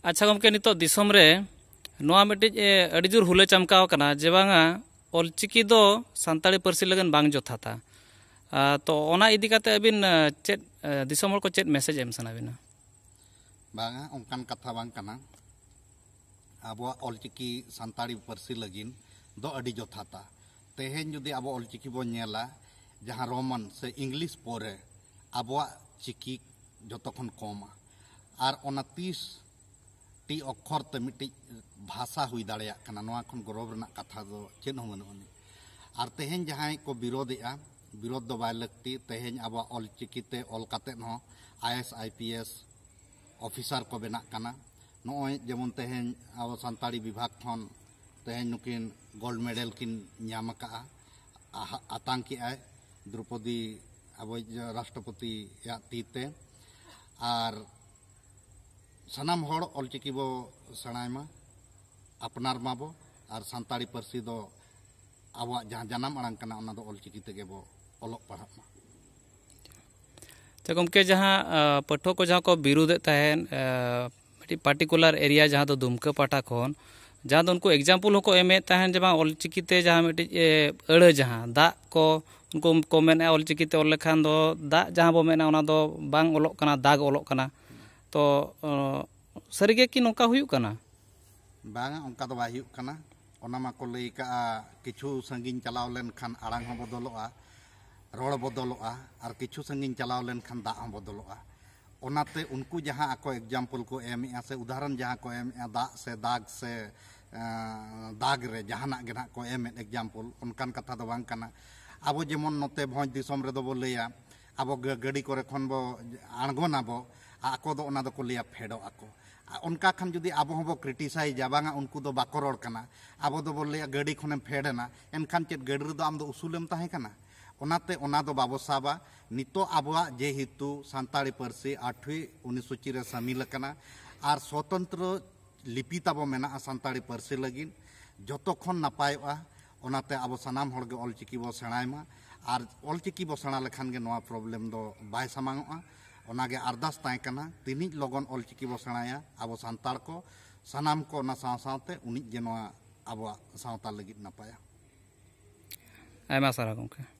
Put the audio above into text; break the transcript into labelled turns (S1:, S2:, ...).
S1: अच्छा गमके नितो दिसम रे नोआ मिटिज अड़ी जोर हुले चमकाव कना जे बांगा ऑलचिकी दो सान्ताड़ी पार्सी लगन बांग जोथाता तो ओना इदी काते अबिन चेत दिसम हर को चेत मैसेज एम सनाबिना
S2: बांगा उनकान कथा बांग कना अब ऑलचिकी सान्ताड़ी पार्सी लगिन दो अड़ी जोथाता तेहेन जुदी अब ऑलचिकी बो नेला जहां रोमन से इंग्लिश पोरे अब चिकी जतखन कमा और ओना 30 टी अक्षर ते मिट्टी भाषा हुई दाड़िया कना नोआ खन गौरव रना कथा दो चेन हो मनोनी और तेहेन जहां को विरोधेआ विरोध दो बाय लगती तेहेन अब ऑलचिकी ते ऑल काते न IAS IPS ऑफिसर को बेना कना नोय जेमन तेहेन अब सान्ताड़ी विभाग खन तेहेन नुकिन गोल्ड मेडल किन ᱧᱟᱢ ᱠᱟᱜᱼᱟ आतंक की आय द्रौपदी अब राष्ट्रपति तीते और सनाम हर ऑलचिकी बो सेणायमा अपनार माबो और सान्ताड़ी पार्सी दो अब जहाँ जनाम आड़ांग कना ओना दो ऑलचिकी तेगे बो ऑलोग पढ़ामा
S1: तो गमके जहाँ पाठक को जहाँ को विरोध तहन पार्टिकुलर एरिया जहाँ तो दुमका पाटा खन जहाँ तो उनको एग्जाम्पल होको एमे तहन जब ऑलचिकी ते जहाँ मिट्टी अड़ जहाँ दा को उनको को मेना ऑलचिकी ते ऑल लेखान दो दा जहाँ बो मेना ओना दो बांग ऑलोग कना दाग ऑलोग कना तो सरिगे कि नोका हुयुग कना
S2: बांगा उनका दो बाय हुयुग कना ओना मा को लई का किछु संगिन चलाव लेन खान आड़ांग हो बदलोआ रोड बदलोआ और किछु संगिन चलाव लेन खान दा हो बदलोआ ओनाते उनको जहाँ आको एग्जाम्पल को एमेआ से उदाहरण जहाँ को एमेआ दाग से दाग रे जहाना गे ना को एम एग्जाम्पल उनकान कथा दो बांग कना अब जेमन नोते भोज दिसम रे दो बो लैया अब गाड़ी करे खन बो आणगोना बो आको दो ओना दो को लैया फेडो आको उनका खान जुदी अब हो बो क्रिटिसाइज बांगा उनको दो बाको रोड कना अब दो बो लैया गाड़ी खने फेडना एनखान चेत गाड़ी रे दो आम दो उसूलेम ताहे कना ओनाते ओना दो बाबो साबा नितो आबवा जेहेतु सान्ताड़ी पार्सी 8वीं 1925 रे शामिल कना और स्वतंत्र लिपि ताबो मेना सान्ताड़ी पार्सी लगिन जतो खन नापायवा ओनाते अब सनाम हर गे ऑलचिकी बो सेणायमा और ऑलचिकी बो सेणा लेखान गे नोआ प्रॉब्लम दो बाय सामांगआ ओनागे अरदास ताय कना तिनिज लगन ऑलचिकी बो सेणाया अब सान्ताड़ को सनाम को ना सावते उनिज जे नोआ अब सावता लगिन नापाया
S1: आयमा सारा गमके